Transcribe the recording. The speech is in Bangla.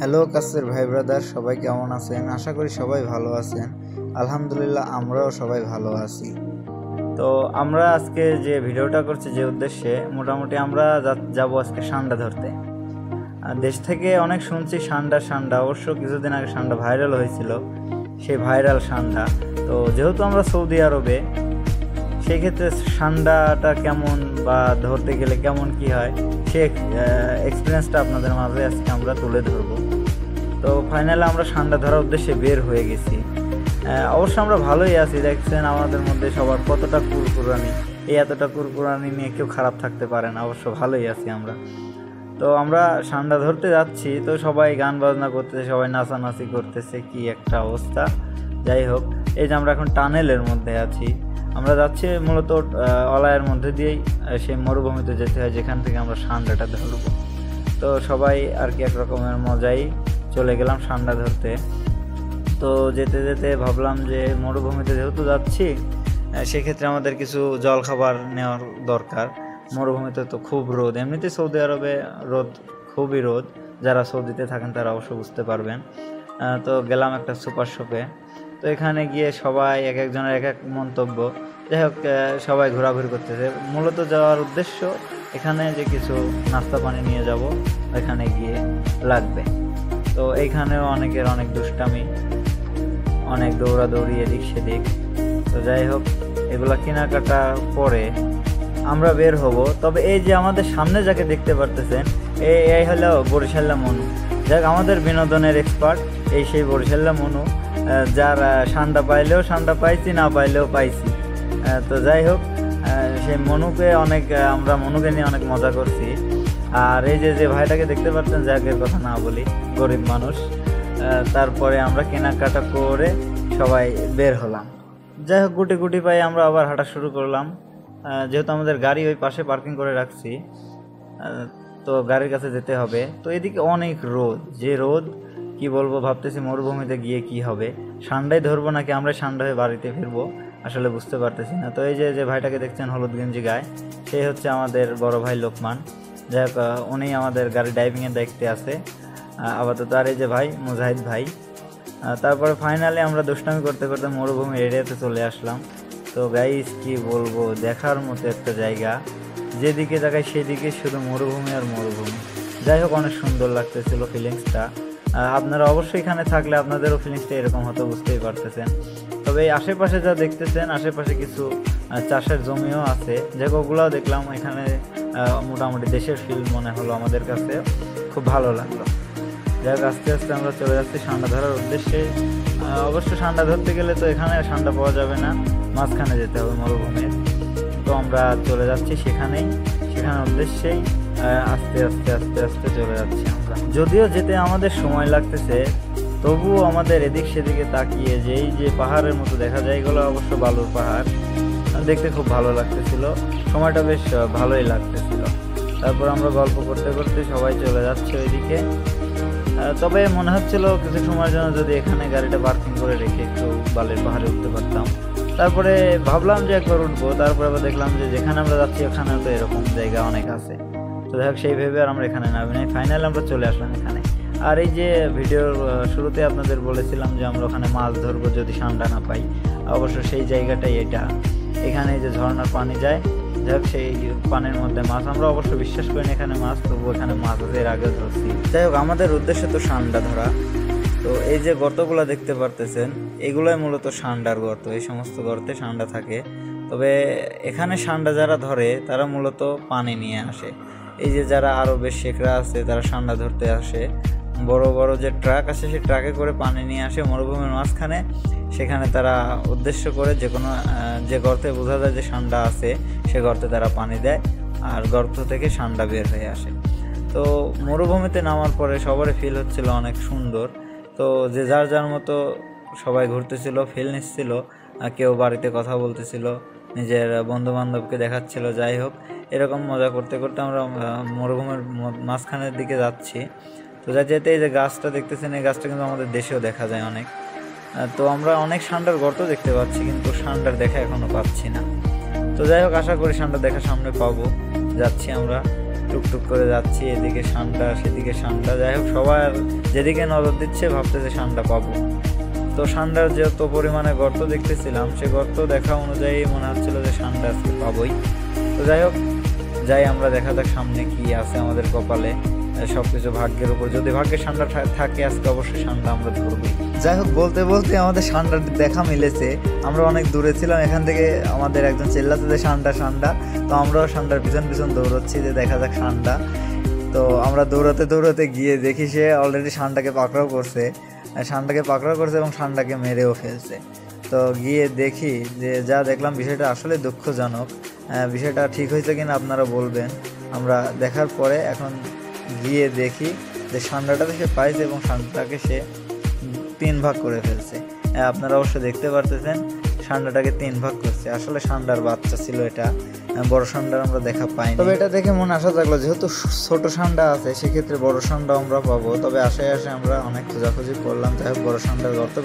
হ্যালো কাছের ভাই ব্রাদার, সবাই কেমন আছেন? আশা করি সবাই ভালো আছেন। আলহামদুলিল্লাহ, আমরাও সবাই ভালো আছি। তো আমরা আজকে যে ভিডিওটা করছি যে উদ্দেশ্যে, মোটামুটি আমরা যাব আজকে সান্ডা ধরতে। দেশ থেকে অনেক শুনছি সান্ডা অবশ্য কিছুদিন আগে সান্ডা ভাইরাল হয়েছিল, সেই ভাইরাল সান্ডা। তো যেহেতু আমরা সৌদি আরবে, সেই ক্ষেত্রে সান্ডাটা কেমন বা ধরতে গেলে কেমন কি হয়, সে এক্সপিরিয়েন্সটা আপনাদের মাঝে আজকে আমরা তুলে ধরবো। তো ফাইনালি আমরা সান্ডা ধরার উদ্দেশ্যে বের হয়ে গেছি। অবশ্য আমরা ভালোই আছি, দেখছেন আমাদের মধ্যে সবার কতটা কুরকুরানি। এই এতটা কুরকুরানি নিয়ে কেউ খারাপ থাকতে পারে না, অবশ্য ভালোই আছি আমরা। তো আমরা সান্ডা ধরতে যাচ্ছি, তো সবাই গান বাজনা করতেছে, সবাই নাচানাচি করতেছে, কি একটা অবস্থা। যাই হোক, এই যে আমরা এখন টানেলের মধ্যে আছি। আমরা যাচ্ছি মূলত অলায়ের মধ্যে দিয়েই সেই মরুভূমিতে যেতে হয়, যেখান থেকে আমরা সান্ডাটা ধরবো। তো সবাই আর কি এক রকমের মজাই চলে গেলাম সান্ডা ধরতে। তো যেতে যেতে ভাবলাম যে মরুভূমিতে যেহেতু যাচ্ছি, সেক্ষেত্রে আমাদের কিছু জল খাবার নেওয়ার দরকার। মরুভূমিতে তো খুব রোদ, এমনিতে সৌদি আরবে রোদ, খুবই রোদ। যারা সৌদিতে থাকেন তারা অবশ্য বুঝতে পারবেন। তো গেলাম একটা সুপার শপে। তো এখানে গিয়ে সবাই এক একজনের এক এক মন্তব্য। যাই হোক, সবাই ঘোরাঘুরি করতেছে। মূলত যাওয়ার উদ্দেশ্য এখানে যে কিছু নাস্তা পানি নিয়ে যাব, এখানে গিয়ে লাগবে। তো এইখানেও অনেকের অনেক দুষ্টামি, অনেক দৌড়াদৌড়ি এদিক সেদিক। তো যাই হোক, এগুলা কেনাকাটা পরে আমরা বের হব। তবে এই যে আমাদের সামনে যাকে দেখতে পারতেছেন, এই হলো বরিশাল্লা মনু। যাক, আমাদের বিনোদনের এক্সপার্ট এই সেই বরিশাল্লা মনু, যার সান্ডা পাইলেও সান্ডা পাইছি, না পাইলেও পাইছি। তো যাই হোক, সেই মনুকে আমরা মনুকে নিয়ে অনেক মজা করছি। আর এই যে ভাইটাকে দেখতে পাচ্ছেন, যাকের কথা না বলি, গরিব মানুষ। তারপরে আমরা কেনাকাটা করে সবাই বের হলাম। যাই হোক, গুটি গুটি পাই আমরা আবার হাঁটা শুরু করলাম। যেহেতু আমাদের গাড়ি ওই পাশে পার্কিং করে রাখছি, তো গাড়ির কাছে যেতে হবে। তো এদিকে অনেক রোদ, যে রোদ কি বলবো। ভাবতেছি মরুভূমিতে গিয়ে কি হবে, সান্ডাই ধরবো নাকি আমরা সান্ডা হয়ে বাড়িতে ফিরবো, আসলে বুঝতে পারতেছি না। তো এই যে ভাইটাকে দেখছেন হলুদ গেঞ্জি গায়ে, সেই হচ্ছে আমাদের বড় ভাই লোকমান। যাই হোক, উনি আমাদের গাড়ি ড্রাইভিংয়ের দায়িত্বে আছে আপাতত। আর এই যে ভাই মুজাহিদ ভাই। তারপরে ফাইনালি আমরা দুষ্টামি করতে করতে মরুভূমি এরিয়াতে চলে আসলাম। তো গাইস, কি বলবো, দেখার মতো একটা জায়গা। যেদিকে তাকাই সেদিকে শুধু মরুভূমি আর মরুভূমি। যাই হোক, অনেক সুন্দর লাগতেছিল ফিলিংসটা। আপনারা অবশ্যই এখানে থাকলে আপনাদেরও ফিলিংসটা এরকম হতো, বুঝতেই পারতেছেন। তবে এই আশেপাশে যা দেখতেছেন, আশেপাশে কিছু চাষের জমিও আছে, যেগুলোও দেখলাম। এখানে মোটামুটি দেশের ফিল মনে হলো আমাদের কাছে, খুব ভালো লাগলো। যাই হোক, আস্তে আস্তে আমরা চলে যাচ্ছি সান্ডা ধরার উদ্দেশ্যে। অবশ্য সান্ডা ধরতে গেলে তো এখানে সান্ডা পাওয়া যাবে না, মাঝখানে যেতে হবে মরুভূমির। তো আমরা চলে যাচ্ছি সেখানে উদ্দেশ্যেই আস্তে আস্তে আস্তে আস্তে চলে যাচ্ছি আমরা। যদিও যেতে আমাদের সময় লাগতেছে, তবুও আমাদের এদিক সেদিকে তাকিয়ে যেই যে পাহাড়ের মতো দেখা যায়, এগুলো অবশ্য বালুর পাহাড়, দেখতে খুব ভালো লাগতেছিল। সময়টা বেশ ভালোই লাগতেছিল। তারপর আমরা গল্প করতে করতে সবাই চলে যাচ্ছে ওইদিকে। তবে মনে হচ্ছিল কিছু সময়ের জন্য যদি এখানে গাড়িটা পার্কিং করে রেখে একটু বালির পাহাড়ে উঠতে পারতাম। তারপরে ভাবলাম যে একবার উঠবো, তারপরে আবার দেখলাম যে যেখানে আমরা যাচ্ছি ওখানেও তো এরকম জায়গা অনেক আছে। তো যাই হোক, সেই ভেবে আর আমরা এখানে নামি নাই। ফাইনালি আমরা চলে আসলাম এখানে। আর এই যে ভিডিওর শুরুতে আপনাদের বলেছিলাম যে আমরা ওখানে মাছ ধরবো যদি সান্ডা না পাই, অবশ্য সেই জায়গাটাই এটা। এখানে যে ঝর্ণার পানি যায়, যাই হোক, সেই পানির মধ্যে মাছ। আমরা অবশ্য বিশ্বাস করি না এখানে মাছ, তবুও এখানে মাছ আছে, এর আগেও ধরছি। যাই হোক, আমাদের উদ্দেশ্য তো সান্ডা ধরা। তো এই যে গর্তগুলো দেখতে পারতেছেন, এগুলোই মূলত সান্ডার গর্ত। এই সমস্ত গর্তে সান্ডা থাকে। তবে এখানে সান্ডা যারা ধরে তারা মূলত পানি নিয়ে আসে। এই যে যারা আরবের শেখরা আছে, তারা সান্ডা ধরতে আসে, বড় বড় যে ট্রাক আছে, সেই ট্রাকে করে পানি নিয়ে আসে মরুভূমির মাঝখানে। সেখানে তারা উদ্দেশ্য করে যে গর্তে বোঝা যায় যে সান্ডা আছে, সে গর্তে তারা পানি দেয়, আর গর্ত থেকে সান্ডা বের হয়ে আসে। তো মরুভূমিতে নামার পরে সবারই ফিল হচ্ছিল অনেক সুন্দর। তো যে যার মতো সবাই ঘুরতেছিল, ফিল নিচ্ছিল, কেউ বাড়িতে কথা বলতেছিল, নিজের বন্ধু বান্ধবকে দেখাচ্ছিল। যাই হোক, এরকম মজা করতে করতে আমরা মরুভূমির মাঝখানের দিকে যাচ্ছি। তো যেতে এই যে গাছটা দেখতেছেন, এই গাছটা কিন্তু আমাদের দেশেও দেখা যায় অনেক। তো আমরা অনেক সান্ডার গর্ত দেখতে পাচ্ছি, কিন্তু সান্ডার দেখা এখনো পাচ্ছি না। তো যাই হোক, আশা করি সান্ডার দেখা সামনে পাবো। যাচ্ছি আমরা। টুকটুক করে যাচ্ছি, এদিকে ষান্ডা সেদিকে ষান্ডা, যাই হোক সবার যেদিকে নজর দিচ্ছে ভাবতেছে ষান্ডা পাবো। তো ষান্ডার যত পরিমাণে গর্ত দেখতেছিলাম সে গর্ত দেখা অনুযায়ী মনে হচ্ছিল যে ষান্ডা আজকে পাবোই। তো যাই হোক যাই আমরা, দেখা যাক সামনে কি আছে আমাদের কপালে, সবকিছু ভাগ্যের উপর। যদি ভাগ্যে ষান্ডা থাকে আজকে অবশ্যই ষান্ডা আমরা ধরবই। যাই হোক বলতে বলতে আমাদের ষান্ডার দেখা মিলেছে। আমরা অনেক দূরে ছিলাম, এখান থেকে আমাদের একজন চেল্লাতে যে ষান্ডা ষান্ডা, তো আমরাও ষান্ডার পিছন পিছন দৌড়চ্ছি যে দেখা যাক ষান্ডা। তো আমরা দৌড়াতে দৌড়াতে গিয়ে দেখি সে অলরেডি ষান্ডাকে পাকড়াও করছে এবং ষান্ডাকে মেরেও ফেলছে। তো গিয়ে দেখি যে যা দেখলাম বিষয়টা আসলে দুঃখজনক। বিষয়টা ঠিক হয়েছে কিনা আপনারা বলবেন। আমরা দেখার পরে এখন গিয়ে দেখি যে ষান্ডাটাতে সে পাইছে এবং ষান্ডাটাকে সে 3 ভাগ করে ফেলছে। আপনারা অবশ্য দেখতে পারতেছেন ষান্ডাটাকে 3 ভাগ করছে। আসলে ষান্ডার বাচ্চা ছিল এটা, বড় ষান্ডার আমরা দেখা পাইনি। তবে এটা দেখে মনে আশা থাকলো যেহেতু ছোট ষান্ডা আছে সেক্ষেত্রে বড় ষান্ডা আমরা পাবো। তবে আশায় আমরা অনেক খোঁজাখুঁজি করলাম, যাই হোক বড় ষান্ডার গর্ত